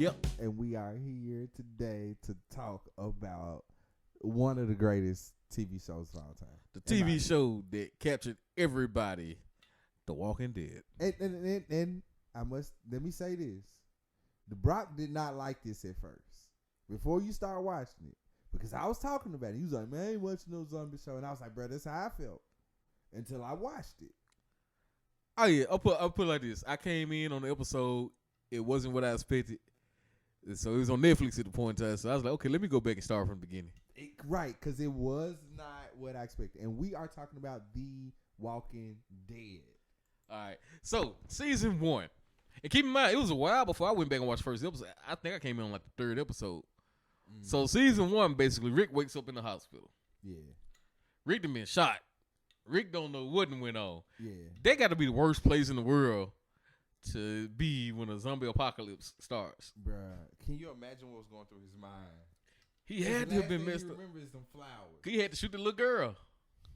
Yep. And we are here today to talk about one of the greatest TV shows of all time. The TV show that captured everybody, The Walking Dead. And I must let me say this: the Brock did not like this at first. Before you start watching it, because I was talking about it, he was like, "Man, I ain't watching no zombie show," and I was like, "Bro, that's how I felt until I watched it." Oh yeah, I'll put it like this. I came in on the episode. It wasn't what I expected. So it was on Netflix at the point in time. So I was like, okay, let me go back and start from the beginning. Right, because it was not what I expected. And we are talking about The Walking Dead. All right. So season 1. And keep in mind, it was a while before I went back and watched the first episode. I think I came in on like the 3rd episode. So season 1, basically, Rick wakes up in the hospital. Yeah. Rick done been shot. Rick don't know what went on. Yeah. That got to be the worst place in the world to be when a zombie apocalypse starts. Bruh. Can you imagine what was going through his mind? He had to have been messed up. Remember is them flowers. He had to shoot the little girl.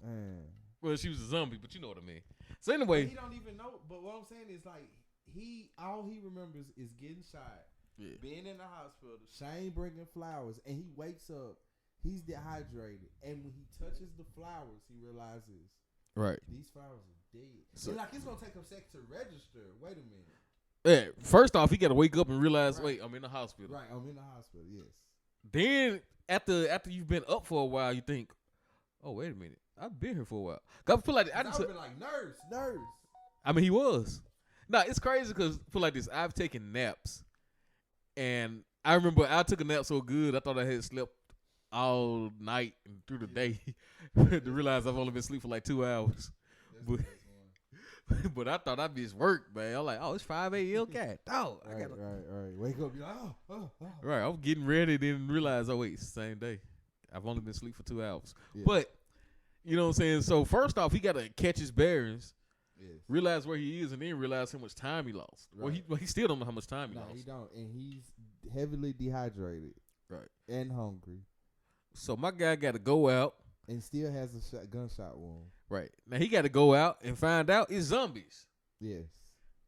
Man. Well, she was a zombie, but you know what I mean. So anyway, But he don't even know. But what I'm saying is like all he remembers is getting shot, being in the hospital, Shane bringing flowers, and he wakes up. He's dehydrated, and when he touches the flowers, he realizes, right? These flowers are dead. So, and like it's gonna take him a second to register. Wait a minute. Yeah. First off, he got to wake up and realize, wait, I'm in the hospital. Right, I'm in the hospital. Yes. Then after you've been up for a while, you think, oh wait a minute, I've been here for a while. I feel like I would have been like nurse. I mean, he was. Nah, it's crazy because feel like this. I've taken naps, and I remember I took a nap so good I thought I had slept all night and through the day to realize I've only been asleep for like 2 hours. But I thought I'd be at work, man. I'm like, oh, it's 5 a.m. cat. Oh, I gotta right. Wake up, you're like, oh. Right, I'm getting ready, then realize, oh wait, it's the same day. I've only been asleep for 2 hours. Yeah. But you know what I'm saying? So first off, he gotta catch his bearings, realize where he is, and then realize how much time he lost. Right. Well, he still don't know how much time he lost. No, he don't, and he's heavily dehydrated, right, and hungry. So my guy got to go out, and still has a gunshot wound. Right now, he got to go out and find out it's zombies. Yes,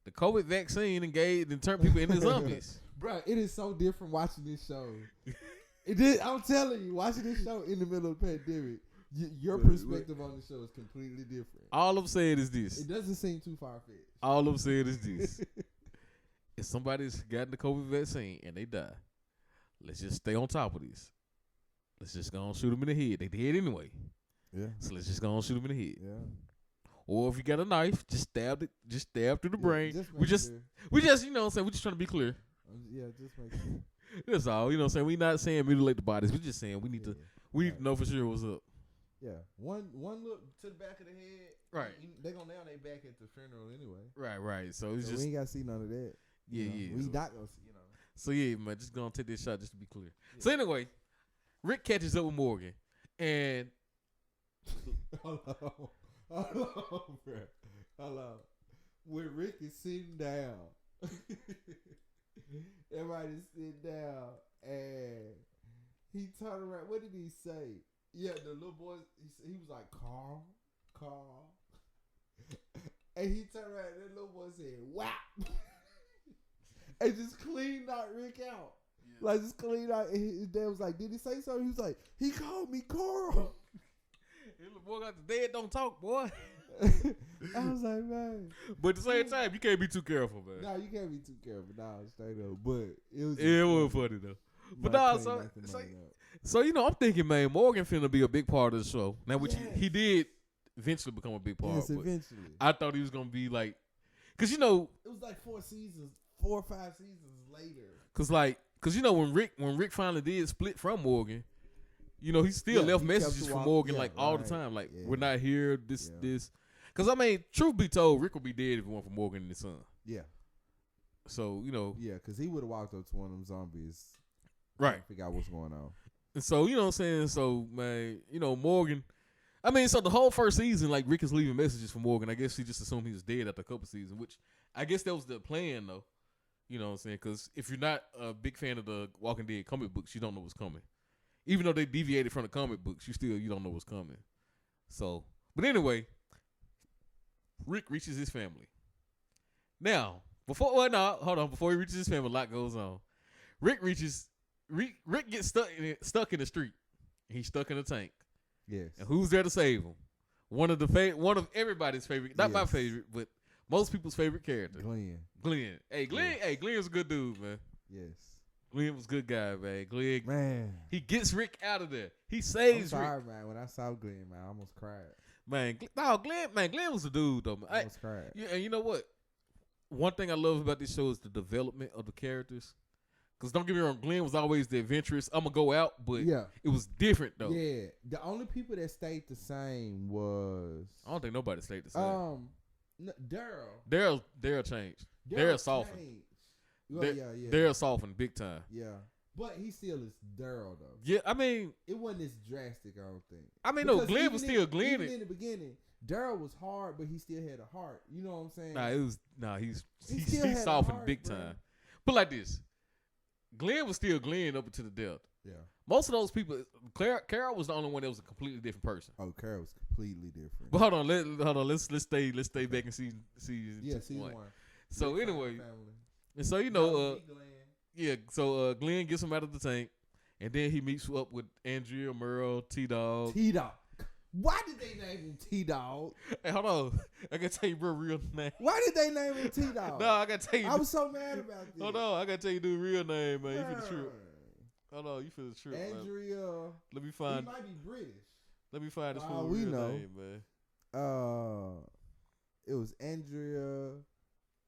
the COVID vaccine engaged and turned people into zombies. Bro, it is so different watching this show. It is. I'm telling you, watching this show in the middle of the pandemic. Your perspective on the show is completely different. All I'm saying is this. It doesn't seem too far-fetched. All I'm saying is this. If somebody's gotten the COVID vaccine and they die, let's just stay on top of this. Let's just go and shoot them in the head. They dead anyway. Yeah. So let's just go and shoot them in the head. Yeah. Or if you got a knife, just stab through the brain. We just, you know what I'm saying, we're just trying to be clear. Yeah, just make sure. That's all. You know what I'm saying? We're not saying mutilate the bodies. We're just saying we need to know for sure what's up. Yeah, one look to the back of the head. Right. They gonna nail their back at the funeral anyway. Right. So it's just we ain't gotta see none of that. Yeah. We not gonna see, So yeah, man, just gonna take this shot just to be clear. Yeah. So anyway, Rick catches up with Morgan, and hold on, bro. When Rick is sitting down, everybody's sitting down, and he turned around. What did he say? Yeah, the little boy, he was like, Carl. And he turned around and the little boy said, whap. And just cleaned out Rick out. Yeah. Like, just cleaned out. And his dad was like, did he say something? He was like, he called me Carl. This little boy got the dead don't talk, boy. I was like, man. But at the same time, you can't be too careful, man. No, you can't be too careful. Nah, straight up. But it was funny, though. But nah, so you know, I'm thinking, man, Morgan finna be a big part of the show. Now, which he did eventually become a big part. Yes, eventually. I thought he was gonna be like, cause you know, it was like 4 or 5 seasons later. Cause you know when Rick finally did split from Morgan, you know he still left messages from Morgan all the time, like we're not here, this. Cause I mean, truth be told, Rick would be dead if it weren't for Morgan and his son. Yeah. So you know. Yeah, cause he would have walked up to one of them zombies. Right. Figure out what's going on. And so, you know what I'm saying? So, man, you know, Morgan. I mean, so the whole first season, like, Rick is leaving messages for Morgan. I guess he just assumed he was dead after a couple seasons, which I guess that was the plan, though. You know what I'm saying? Because if you're not a big fan of the Walking Dead comic books, you don't know what's coming. Even though they deviated from the comic books, you don't know what's coming. So, but anyway, Rick reaches his family. Now, before he reaches his family, a lot goes on. Rick gets stuck in the street. He's stuck in a tank. Yes. And who's there to save him? One of everybody's favorite, not my Yes. favorite, but most people's favorite character. Glenn. Glenn. Hey, Glenn's a good dude, man. Yes. Glenn was a good guy, man. Glenn, Man. he gets Rick out of there. He I'm saves Rick. sorry, man. When I saw Glenn, man, I almost cried. Man, Glenn was a dude, though, man. I almost cried. Yeah, and you know what? One thing I love about this show is the development of the characters. Because don't get me wrong, Glenn was always the adventurous. I'm going to go out, but Yeah. it was different, though. Yeah. The only people that stayed the same was I don't think nobody stayed the same. Daryl. Daryl changed. Daryl softened. changed. Well, yeah. Daryl softened big time. Yeah. But he still is Daryl, though. Yeah, I mean, It wasn't as drastic, I don't think. no, Because Glenn was even still Glenn. Even in the beginning, Daryl was hard, but he still had a heart. You know what I'm saying? He still had a softened heart, big bro. time. But like this, Glenn was still Glenn up until the death. Yeah. Most of those people, Carol was the only one that was a completely different person. Oh, Carol was completely different. But hold on, let's stay back in season Yeah, season one. So Big anyway, family. and so you That know, was me, Glenn. yeah, so Glenn gets him out of the tank, and then he meets up with Andrea, Merle, T-Dog. T-Dog. Why did they name him T-Dog? Hey, hold on, I gotta tell you bro real name. Why did they name him T-Dog? No, I gotta tell you. I was so mad about this. Hold on, I gotta tell you dude real name, man. You feel the trip. Hold on, you feel the trip, man. Andrea. Let me He find. might be British. Let me find this Oh, fool we real know. name, man. It was Andrea.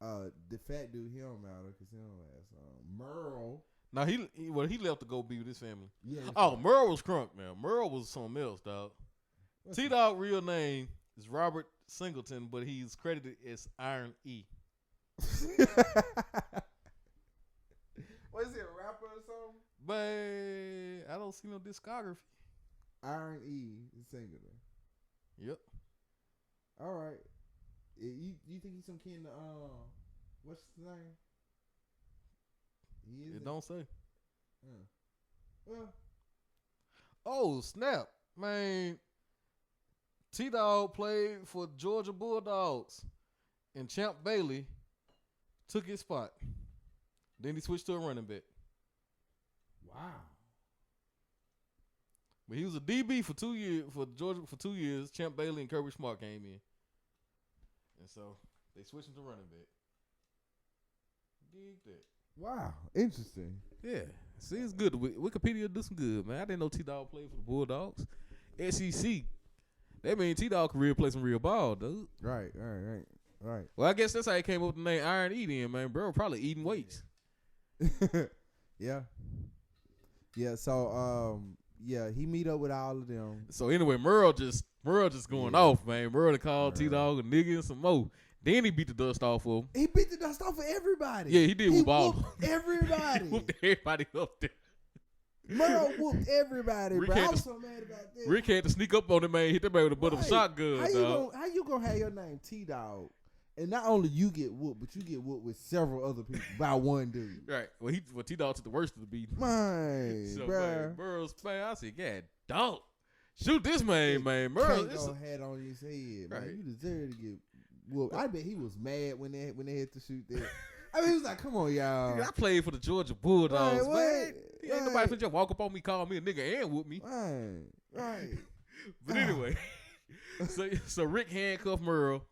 The fat dude, he don't matter because he don't last. Merle. Now he left to go be with his family. Yeah. Oh, Merle was crunk now. Merle was something else, dog. What's T-Dog real name is Robert Singleton, but he's credited as Iron E. Was he a rapper or something? But I don't see no discography. Iron E, the singer. Yep. All right. You think he's some kin to what's his name? He is. It don't say. Well, Oh, snap. Man. T-Dog played for Georgia Bulldogs, and Champ Bailey took his spot. Then he switched to a running back. wow. But he was a DB for 2 years for Georgia for 2 years. Champ Bailey and Kirby Smart came in, and so they switched him to running back. Dig that. Wow. Interesting. Yeah, see, it's good. Wikipedia do some good, man. I didn't know T-Dog played for the Bulldogs. SEC. That means T-Dog career play some real ball, dude. Right. Well, I guess that's how he came up with the name Iron E then, man. Bro, probably eating weights. Yeah. Yeah. So he meet up with all of them. So anyway, Merle just going off, man. Merle called Merle. T-Dog a nigga and some more. Then he beat the dust off of him. He beat the dust off of everybody. Yeah, he did whoop all of whooped them. everybody. He whooped everybody up there. Merle whooped everybody, Rick bro. had I was to- so mad about that. Rick had to sneak up on him, man. Hit that man with a butt of a Right. shotgun, dog. How you gonna have your name T-Dog? And not only you get whooped, but you get whooped with several other people by one dude. Right. Well, T-Dog took the worst of the beat. Man, So, bro. man, Merle's, man, I said, God, dog. Shoot this man, man. Merle, Can't this go hat on his head, man. Right. You deserve to get whooped. I bet he was mad when they had to shoot that. I mean, he was like, "Come on, y'all." I played for the Georgia Bulldogs, Right, man. what? Ain't nobody finna just walk up on me, call me a nigga, and whoop me. Right. But anyway, so Rick handcuffed Merle,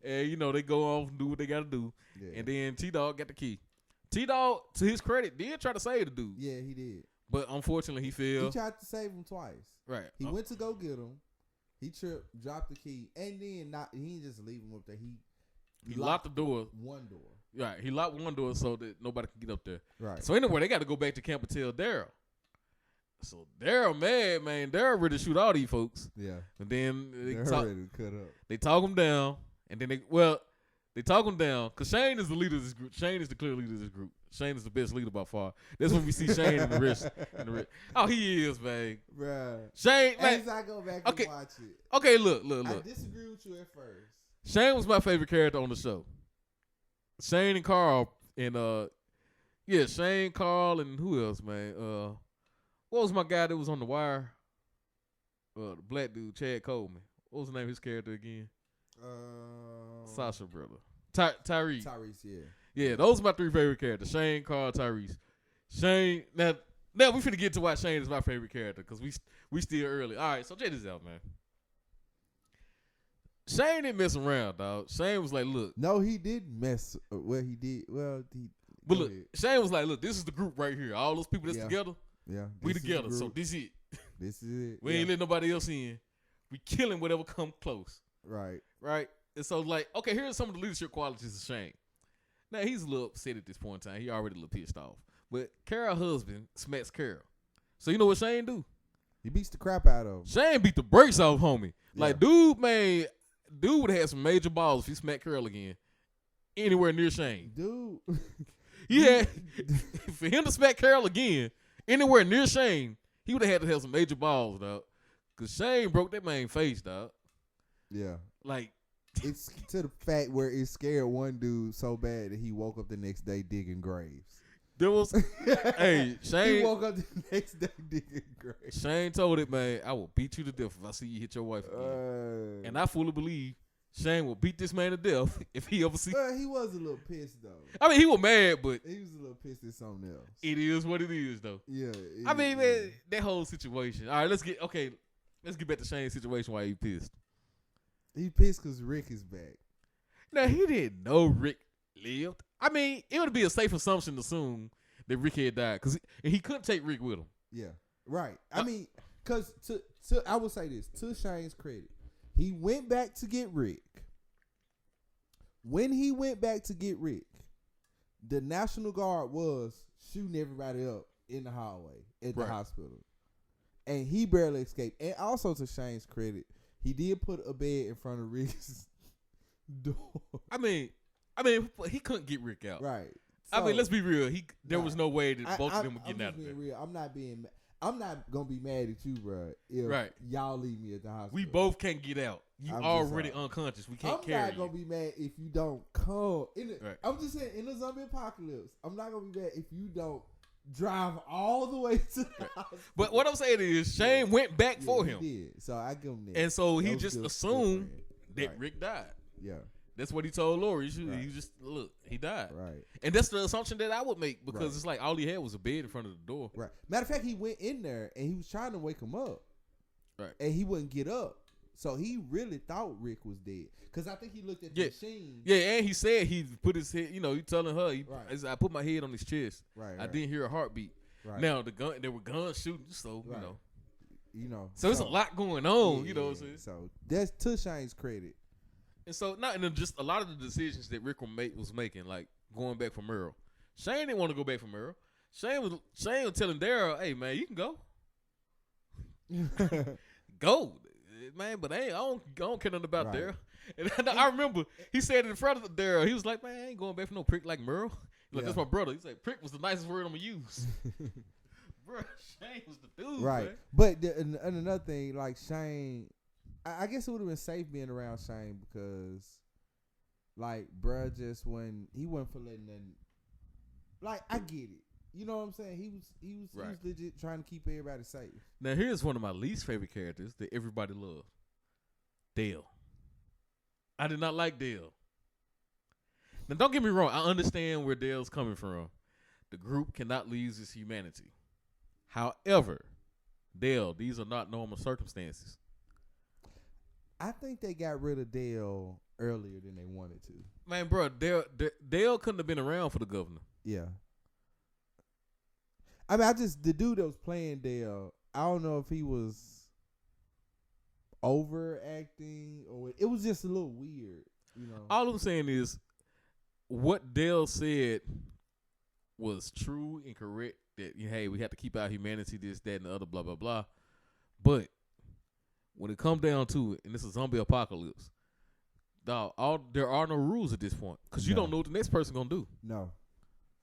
and you know they go off and do what they gotta do, Yeah. and then T-Dog got the key. T-Dog, to his credit, did try to save the dude, Yeah, he did. but unfortunately he He failed. tried to save him twice. Right. He went to go get him. He tripped, dropped the key, and then he didn't just leave him up there. He locked the door. One door. Right. He locked one door so that nobody could get up there. Right. So anyway, they got to go back to camp and tell Daryl. So Daryl mad, man. Daryl ready to shoot all these folks. Yeah. And then They're talk, ready to cut up. they talk him down. And then they talk him down. Because Shane is the leader of this group. Shane is the clear leader of this group. Shane is the best leader by far. That's when we see Shane in the rest. Oh, he is, man. Bruh. Shane, man. As I go back Okay. and watch it, Okay, look. I disagree with you at first. Shane was my favorite character on the show. Shane and Carl and Shane, Carl, and who else, man? What was my guy that was on The Wire? The black dude, Chad Coleman. What was the name of his character again? Sasha brother. Tyrese. Tyrese, yeah. Yeah, those are my three favorite characters. Shane, Carl, Tyrese. Shane. Now we finna get to why Shane is my favorite character because we still early. All right, so check this out, man. Shane didn't mess around, dog. Shane was like, look. No, he didn't mess. Well, he did. Well, But go look, ahead. Shane was like, look, this is the group right here. All those people that's Yeah. together, Yeah, we this is the together. So group. this it. This is it. We Yeah. ain't letting nobody else in. We killing whatever come close. Right. Right? And so, like, okay, here's some of the leadership qualities of Shane. Now, he's a little upset at this point in time. He already a little pissed off. But Carol's husband smacks Carol. So, you know what Shane do? He beats the crap out of him. Shane beat the brakes off homie. Like, Yeah. dude would have had some major balls if he smacked Carol again. Anywhere near Shane. Dude. He had, for him to smack Carol again, anywhere near Shane, he would have had to have some major balls, dog. Because Shane broke that man's face, dog. Yeah. Like, It's to the fact where it scared one dude so bad that he woke up the next day digging graves. there was, hey, He Shane, woke up the next day digging graves. Shane told it, man, I will beat you to death if I see you hit your wife again. And I fully believe Shane will beat this man to death if he ever see. Well, he was a little pissed though. I mean, he was mad, but He was a little pissed at something else. it is what it is, though. Yeah. I mean, man, that whole situation. All right, let's get back to Shane's situation. Why he pissed? He pissed because Rick is back. Now he didn't know Rick lived. I mean, it would be a safe assumption to assume that Rick had died because he couldn't take Rick with him. Yeah. Right. I mean, because to I will say this to Shane's credit, he went back to get Rick. When he went back to get Rick, the National Guard was shooting everybody up in the hallway at the Right. hospital. And he barely escaped. And also to Shane's credit, he did put a bed in front of Rick's door. I mean, he couldn't get Rick out. Right. I mean, So, let's be real. There was no way that I- both of them were I'm getting just out of being there. real. I'm not gonna be mad at you, bro. If Right. y'all leave me at the hospital. We both can't get out. You I'm just already sorry. unconscious. We can't I'm carry not gonna you. be mad if you don't come. Right. I'm just saying, in the zombie apocalypse, I'm not gonna be mad if you don't drive all the way to the hospital. But what I'm saying is, Shane went back Yeah, for he him, did. So I give him that. and so he That was just good assumed for him. that Right. Rick died. Yeah. That's what he told Lori. Right. He just look, he died, Right. and that's the assumption that I would make because Right. it's like all he had was a bed in front of the door. Right. Matter of fact, he went in there and he was trying to wake him up. Right. And he wouldn't get up. So he really thought Rick was dead. Because I think he looked at the Yeah. machine. Yeah, and he said he put his head. You know, he telling her, Right. he said, I put my head on his chest. Right. I didn't hear a heartbeat. Right. Now there were guns shooting, so Right. you know. You know. So it's a lot going on. You know what I'm saying? So that's to Shane's credit. And so not and then just a lot of the decisions that Rick was making, like going back for Merle. Shane didn't want to go back for Merle. Shane was telling Daryl, "Hey man, you can go, go, man." But I don't care nothing about Right. Daryl. And I remember he said it in front of Daryl. He was like, "Man, I ain't going back for no prick like Merle." Like Yeah. that's my brother. He said, "Prick was the nicest word I'm gonna use." Bro, Shane was the dude, Right. man. But and another thing, like Shane, I guess it would have been safe being around Shane because, like, bruh, just when he wasn't for letting nothing. Like, I get it. You know what I'm saying? He was Right. legit trying to keep everybody safe. Now here's one of my least favorite characters that everybody loved. Dale. I did not like Dale. Now don't get me wrong, I understand where Dale's coming from. The group cannot lose its humanity. However, Dale, these are not normal circumstances. I think they got rid of Dale earlier than they wanted to. Man, bro, Dale couldn't have been around for the governor. Yeah. I mean, the dude that was playing Dale, I don't know if he was overacting or it was just a little weird, you know. All I'm saying is what Dale said was true and correct that, hey, we have to keep our humanity, this, that, and the other, blah, blah, blah. But when it comes down to it, and this is a zombie apocalypse, dog, there are no rules at this point because you No. don't know what the next person going to do.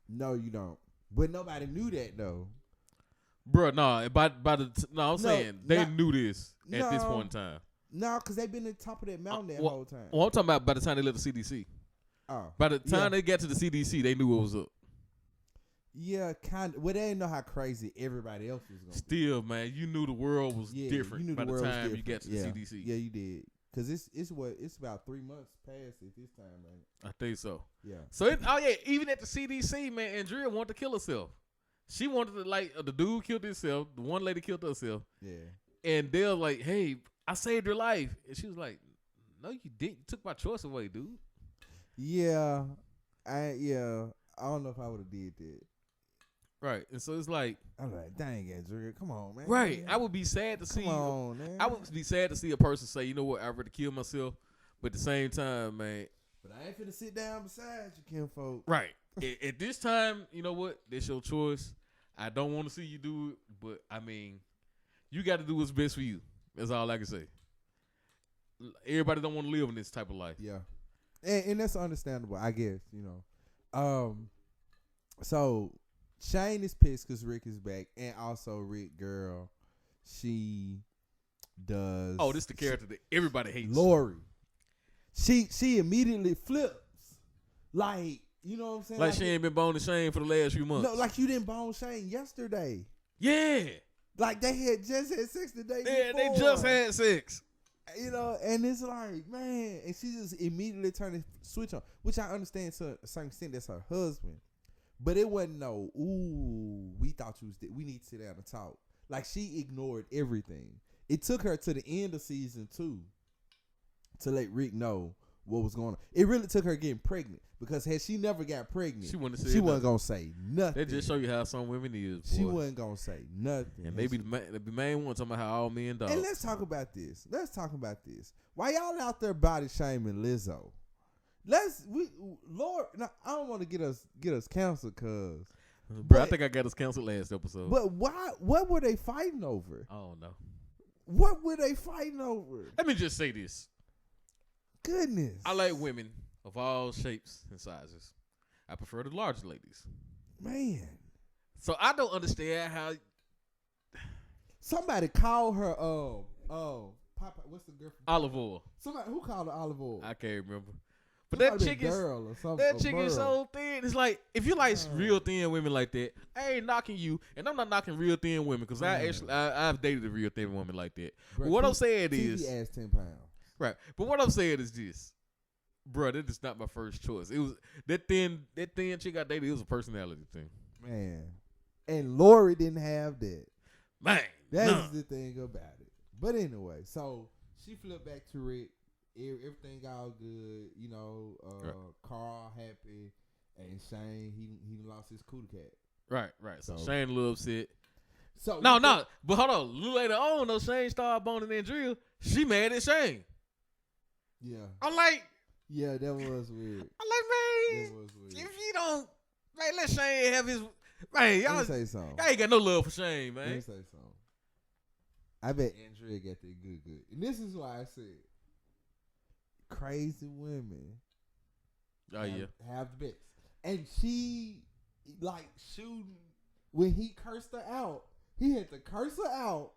No, you don't. But nobody knew that though. Bruh, I'm saying they not- knew this at this No. point in time. No, because they've been at the top of that mountain that well- whole time. Well, I'm talking about by the time they left the CDC. Oh, By the time Yeah. they got to the CDC, they knew what was up. yeah, kind of. Well, they didn't know how crazy everybody else was going to be. Still, man, you knew the world was Yeah, different you knew by the world was time you different. got to the Yeah. CDC. Yeah, you did. Because it's about 3 months past at this time, right? I think so. Yeah. So, even at the CDC, man, Andrea wanted to kill herself. She wanted to like the dude killed himself. The one lady killed herself, Yeah. and they're like, "Hey, I saved your life," and she was like, "No, you didn't. You took my choice away, dude." Yeah. I don't know if I would have did that. Right, and so it's like, I'm like, dang, Andrew, come on, man. right. I would be sad to see. Come on, man. I would be sad to see a person say, "You know what? I'd rather kill myself," but at the same time, man. But I ain't finna sit down beside you, kinfolk. Right. At this time, you know what? That's your choice. I don't want to see you do it, but I mean, you got to do what's best for you. That's all I can say. Everybody don't want to live in this type of life. Yeah. And that's understandable, I guess, So Shane is pissed because Rick is back, and also Rick girl, she does. Oh, this the character that everybody hates. Lori. She immediately flips, like, you know what I'm saying? Like she ain't been boning Shane for the last few months. No, like you didn't bone Shane yesterday. Yeah. Like they had just had sex the day Yeah, before. they just had sex. And it's like, man, and she just immediately turned the switch on, which I understand to a certain extent. That's her husband, but it wasn't no. Ooh, we thought you was. We need to sit down and talk. Like she ignored everything. It took her to the end of season 2 to let Rick know what was going on. It really took her getting pregnant, because had she never got pregnant, She wouldn't she wasn't gonna say nothing. They just show you how some women is. Boy. She wasn't gonna say nothing. And maybe the main one talking about how all men dogs. And let's talk about this. Why y'all out there body shaming Lizzo? Lord, now, I don't want to get us canceled, cuz. Bro, I think I got us canceled last episode. But why? What were they fighting over? I don't know. What were they fighting over? Let me just say this. Goodness. I like women of all shapes and sizes. I prefer the large ladies. Man. So I don't understand how. Somebody called her Papa, what's the girl? Olive oil. Somebody who called her olive oil? I can't remember. But It that might have chick been is girl or something. that chick is so thin. It's like if you like real thin women like that, I ain't knocking you, and I'm not knocking real thin women because I've dated a real thin woman like that. But what I'm saying is, TV ass 10 pounds. right. But what I'm saying is this, bro. That is not my first choice. It was that thin chick I dated. It was a personality thing. Man. And Lori didn't have that. Man, That's the thing about it. But anyway, so she flipped back to Rick. Everything all good, Right. Carl happy, and Shane he lost his cootie cat. Right. So So- Shane a little upset. So No. But hold on. A little later on, though, Shane started boning Andrea. She mad at Shane. Yeah, I'm like, that was weird. man, That was weird. if you don't, man, let Shane have his. Man, Let y'all me say something. ain't got no love for Shane, Let me man. say something. I bet Andrea got that good. And this is why I said crazy women Oh yeah. have the best. And she like shooting when he cursed her out. He had to curse her out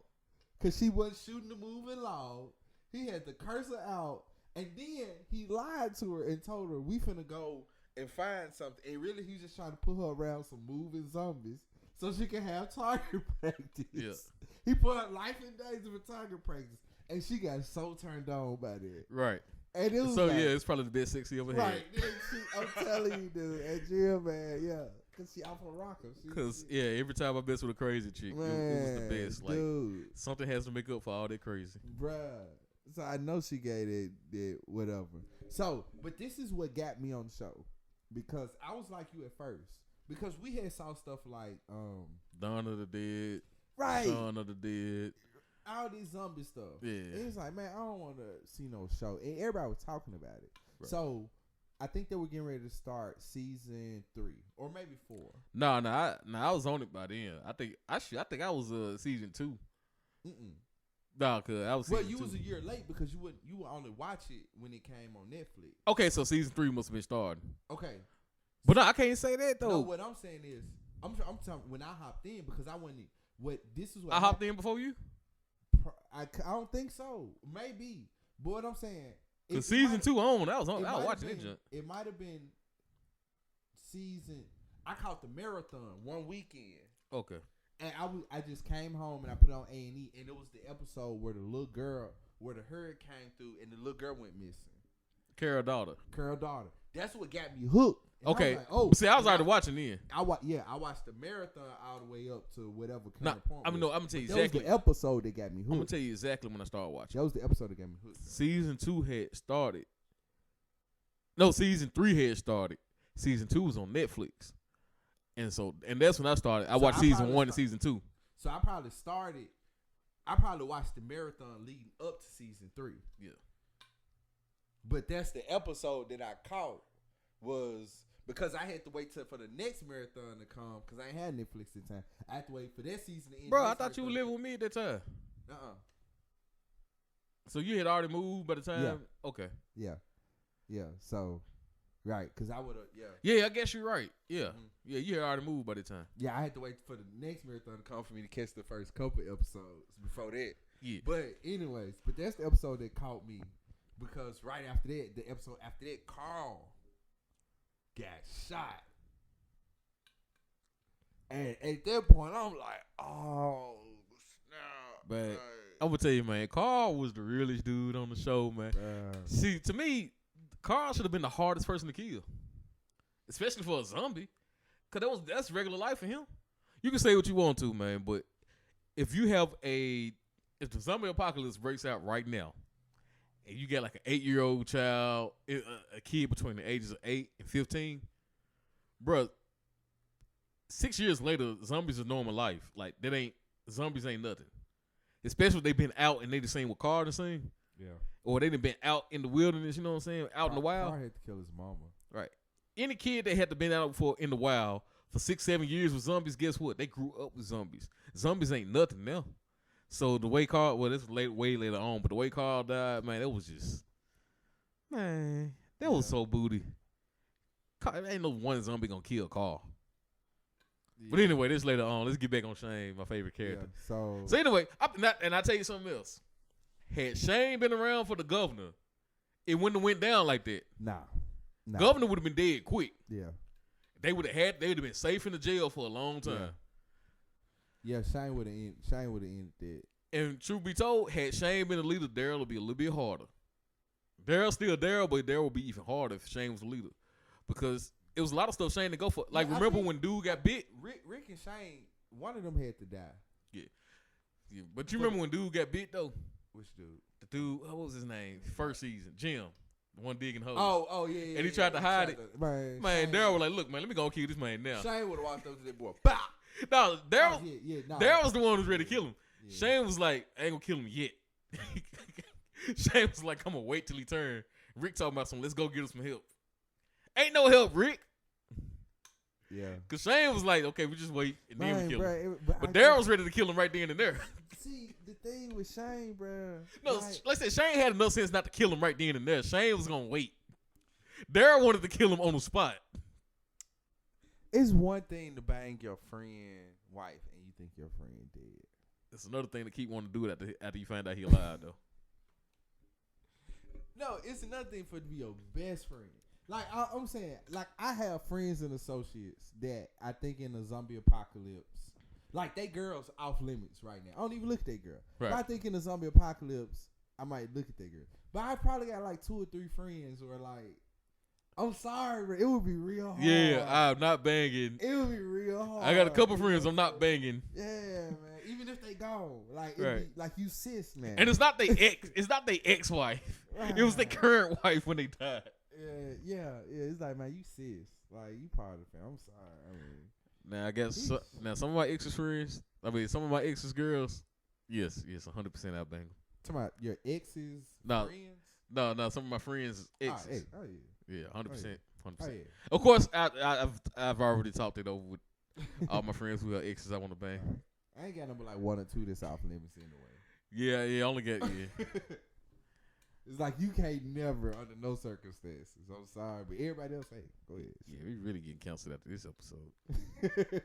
because she wasn't shooting the movie loud. He had to curse her out, and then he lied to her and told her we finna go and find something. And really, he was just trying to put her around some moving zombies so she can have target practice. Yeah. He put her life and days of a target practice, and she got so turned on by that. Right. And it was So like, yeah, it's probably the best sex he ever had. right. Then I'm telling you, dude, and Jill, man, yeah, cause she off a rocker. Cause yeah, every time I mess with a crazy chick, it was the best. Like dude, something has to make up for all that crazy. bruh. So I know she gave that whatever. So, but this is what got me on the show, because I was like you at first, because we had saw stuff like Dawn of the Dead, right, Shaun of the Dead. all these zombie stuff. Yeah. And it's like, man, I don't want to see no show, and everybody was talking about it. Right. So I think they were getting ready to start season 3 or maybe 4. No, I was on it by then. I think I was season 2. Nah, cause I was. Well, season you 2. was a year late because you would only watch it when it came on Netflix. Okay, so season 3 must have been starting. Okay, But no, I can't say that though. no, what I'm saying is, I'm talking when I hopped in because I wasn't. What this is what I hopped in before you. I don't think so. Maybe, but what I'm saying. Cause season 2 on, I was It watching might that have junk. been. It might have been season. I caught the marathon one weekend. Okay. And I just came home and I put on A&E, and it was the episode where the little girl, where the hurricane came through and the little girl went missing. Carol daughter. Carol daughter. That's what got me hooked. And I was Okay. like, oh, See, I was and already watching then. I watched the marathon all the way up to whatever Nah, current point. I'm gonna tell you That was exactly. the episode that got me I'm gonna hooked. tell you exactly when I started watching. That was the episode that got me hooked. Season 2 had started. No, season 3 had started. Season 2 was on Netflix, and that's when I started. I So watched I season probably 1 and start- season 2. So I probably watched the marathon leading up to season 3. Yeah. But that's the episode that I caught was because I had to wait for the next marathon to come because I ain't had Netflix at the time. I had to wait for that season to end. Bro, I Next thought you were marathon- living with me at that time. Uh-uh. So you had already moved by the time. Yeah. Okay. Yeah. Yeah. So, right. Because I would have, yeah. Yeah, I guess you're right. Yeah. Mhm. Yeah, you had already moved by the time. Yeah, I had to wait for the next marathon to come for me to catch the first couple episodes before that. Yeah. But anyways, that's the episode that caught me because right after that, the episode after that, Carl got shot. And at that point, I'm like, oh, snap. But Like, I'm gonna tell you, man, Carl was the realest dude on the show, man. See, to me, Carl should have been the hardest person to kill, especially for a zombie, cause that's regular life for him. You can say what you want to, man, but if the zombie apocalypse breaks out right now, and you got like an 8-year-old child, a kid between the ages of 8 and 15, bruh, 6 years later, zombies are normal life. Like zombies ain't nothing. Especially if they been out and they the same what Carl the same. yeah. Or they done been out in the wilderness, you know what I'm saying? Out in the wild. Carl had to kill his mama. Right. Any kid that had to been out in the wild for 6-7 years with zombies, guess what? They grew up with zombies. Zombies ain't nothing now. So the way Carl, this was way later on, but the way Carl died, man, that was just, man, that was so booty. Ain't no one zombie gonna kill Carl. But anyway, this later on. Let's get back on Shane, my favorite character. Yeah, So anyway, I tell you something else. Had Shane been around for the governor, it wouldn't have went down like that. nah. Governor would have been dead quick. Yeah. They would have been safe in the jail for a long time. Yeah, Shane would have ended that. And truth be told, had Shane been the leader, Daryl would be a little bit harder. Daryl's still Daryl, but Daryl would be even harder if Shane was the leader. Because it was a lot of stuff Shane to go for. Like, Yeah, I remember think- when dude got bit? Rick and Shane, one of them had to die. Yeah, but you remember when dude got bit, though? Which dude? The dude, what was his name? First season, Jim. The one digging holes. Oh, yeah. And he tried to hide it. Man, Man, Daryl was like, look, man, let me go kill this man now. Shane would have walked up to that boy. Bah! No, Daryl Nah. Daryl was the one who was ready to kill him. Yeah. Shane was like, I ain't gonna kill him yet. Shane was like, I'm gonna wait till he turn. Rick talking about let's go get him some help. Ain't no help, Rick. Yeah. Cause Shane was like, okay, we just wait and then we kill him. But I Daryl was ready to kill him right then and there. see the thing with Shane, bro. No, like, like I said, Shane had enough sense not to kill him right then and there. Shane was gonna wait. Daryl wanted to kill him on the spot. it's one thing to bang your friend wife and you think your friend dead. It's another thing to keep wanting to do it after you find out he alive though. No, it's another thing for it to be your best friend. Like I'm saying, like I have friends and associates that I think in a zombie apocalypse, like they girls off limits right now. I don't even look at that girl. Right. But I think in a zombie apocalypse, I might look at that girl. But I probably got like 2 or 3 friends who are like, I'm sorry, bro. It would be real hard. Yeah, I'm not banging. It would be real hard. I got a couple friends I'm not banging. Yeah, man. Even if they gone, like it'd Right. be like you sis, man. And it's not their ex. It's not their ex-wife. It was their current wife when they died. Yeah. It's like, man, you sis. Like you part of the family. I'm sorry. I mean, Now I guess now some of my ex's friends. Some of my ex's girls. Yes, 100% I bang them. talking about your ex's No. friends. No, some of my friends exes. Oh yeah. Yeah, 100%, 100%. Oh yeah. Of course, I've already talked it over with all my friends who are exes I want to bang. I ain't got number like 1 or 2 that's off limits anyway. Yeah, I only get yeah. It's like you can't never under no circumstances. I'm sorry, but everybody else, hey, go ahead. Yeah, we really getting canceled after this episode.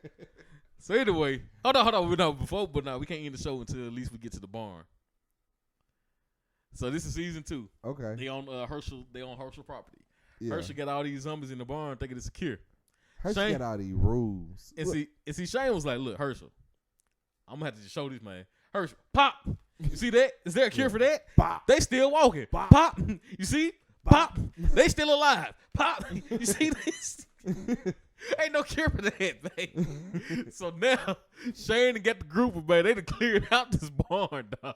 So anyway, hold on. We can't end the show until at least we get to the barn. So this is season 2. Okay. They on Herschel. They on Herschel property. Yeah. Herschel got all these zombies in the barn, thinking it's secure. Herschel Shane- got all these rules. And Look, see, Shane was like, "Look, Herschel, I'm gonna have to just show this man. Herschel, pop. You see that? Is there a cure Yeah. for that? Bop. They still walking. Bop. Pop. You see? Pop. They still alive. Pop. You see this? Ain't no cure for that, man. So now Shane and got the group, man. They done cleared out this barn, dog.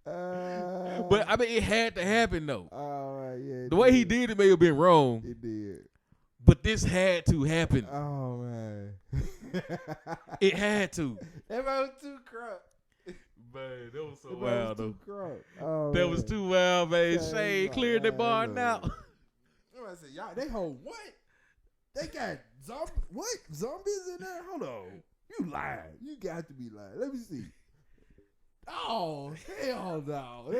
But I mean, it had to happen though. Yeah. The way he did it may have been wrong, It did. but this had to happen. Oh man. It had to. That man was too crunk. Man, that was so That wild was though. too crunk. Oh, That was man. too wild, man. Shane, Shane cleared that barn out. I said, y'all, they hold what? They got zombies in there? Hold on. You lying. You got to be lying. Let me see. Oh, hell no.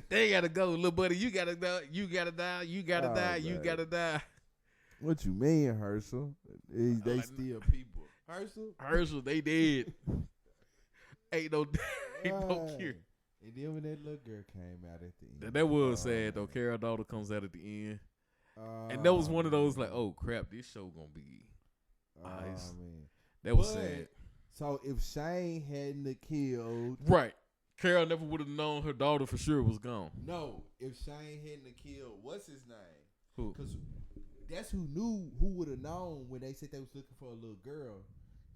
They gotta go, little buddy. You gotta die. You gotta die. You gotta Oh, die. You man. gotta die. What you mean, Herschel? They like, still People. Herschel? Herschel, they dead. ain't no Right. cure. And then when that little girl came out at the end. That was Oh, sad though. man. Carol daughter comes out at the end, and that was one of those like, oh crap, this show gonna be. Nice. Man. That was But- sad. So if Shane hadn't have killed, Right. Carol never would have known her daughter for sure was gone. No, if Shane hadn't have killed, what's his name? Who? because that's who would have known when they said they was looking for a little girl.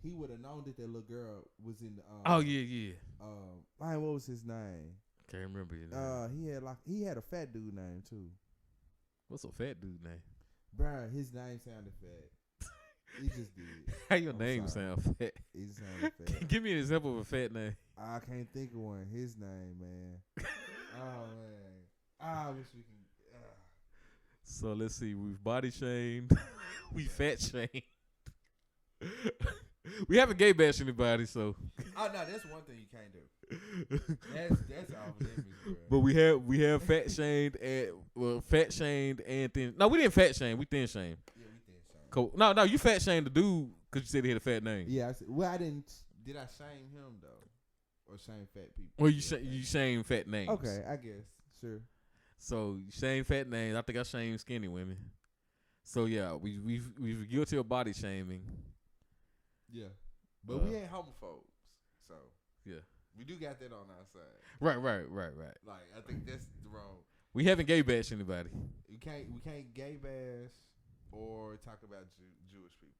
He would have known that little girl was in the. Oh yeah. What was his name? Can't remember your name. He had a fat dude name too. What's a fat dude name? Bruh, his name sounded fat. He just did. How your I'm name sorry. sound fat? He sounded fat. Give me an example of a fat name. I can't think of one. His name, man. Oh man. I wish we can. So let's see. We've body shamed. We fat shamed. We haven't gay bashed anybody, so. Oh no, that's one thing you can't do. That's off limits, bro. But we have fat shamed and fat shamed and thin. No, we didn't fat shame. We thin shamed. Yeah, we did shame. No, you fat shamed the dude because you said he had a fat name. Yeah, I said, well, I didn't. Did I shame him though, or shame fat people? Well, you Yeah, shame fat names. Okay, I guess. Sure. So you shame fat names. I think I shame skinny women. So yeah, we've guilty of body shaming. Yeah, but we ain't homophobes, so Yeah. we do got that on our side. Right. Like I think that's the wrong. We haven't gay bashed anybody. We can't gay bash or talk about Jewish people.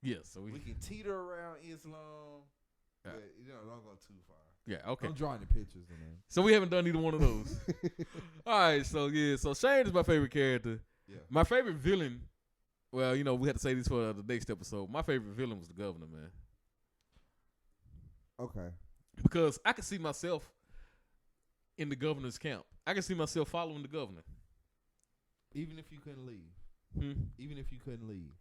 Yeah. So We can teeter around Islam, Yeah. but don't go too far. yeah. Okay. I'm drawing the pictures in there. So we haven't done either one of those. All right. So yeah. So Shane is my favorite character. Yeah. My favorite villain. Well, we had to say this for the next episode. My favorite villain was the governor, man. Okay. Because I could see myself in the governor's camp. I could see myself following the governor. Even if you couldn't leave. Hmm. Even if you couldn't leave.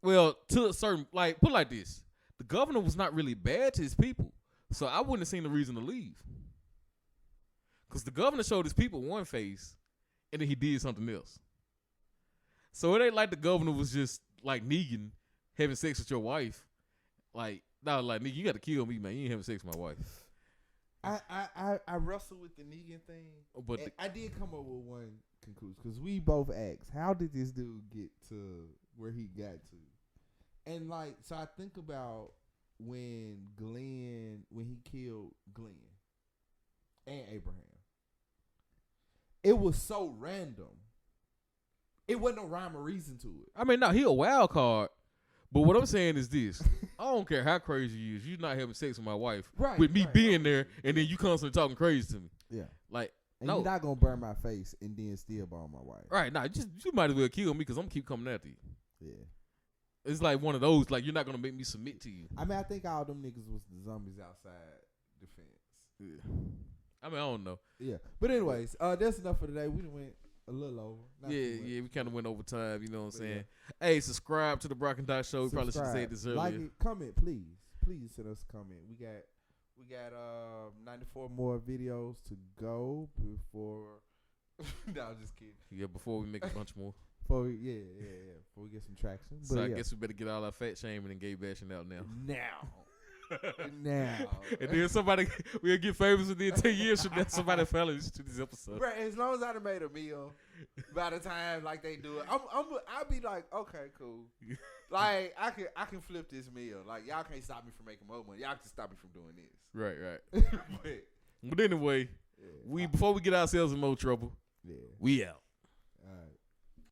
Well, to a certain, like, put it like this. The governor was not really bad to his people. So I wouldn't have seen the reason to leave. Because the governor showed his people one face, and then he did something else. So it ain't like the governor was just, like, Negan having sex with your wife. Like, nigga, you got to kill me, man. You ain't having sex with my wife. I wrestle with the Negan thing, But and I did come up with one Conclusion. Because we both asked, how did this dude get to where he got to? and like so I think about when he killed Glenn and Abraham. It was so random. It wasn't no rhyme or reason to it. I mean, no, he a wild card. But what I'm saying is this. I don't care how crazy you is. You not having sex with my wife. Right. With me right. being there, and then you constantly talking crazy to me. Yeah. Like, And no. you're not going to burn my face and then still burn my wife. Right, nah, you might as well kill me because I'm keep coming after you. Yeah. It's like one of those, like, you're not going to make me submit to you. I mean, I think all them niggas was the zombies outside. Defense. Yeah. I mean, I don't know. Yeah. But anyways, that's enough for today. We done went a little over. Not too much. Yeah, we kind of went over time, you know what I'm But saying? Hey, subscribe to the Brock and Doc Show. We probably should have said Subscribe. this earlier. Like it, comment, please. Please send us a comment. We got 94 more videos to go before No, I'm just kidding. Yeah, before we make a bunch more. before we get some traction. So But I yeah. guess we better get all our fat shaming and gay bashing out now. now. And then somebody, we'll get famous within 10 years from now. Somebody finally listen to this episode. Bro, as long as I done made a meal, by the time like they do it, I'll be like, okay, cool. Like I can flip this meal. Like y'all can't stop me from making more money. Y'all can stop me from doing this. Right. But But anyway, Yeah. before we get ourselves in more trouble, Yeah. we out.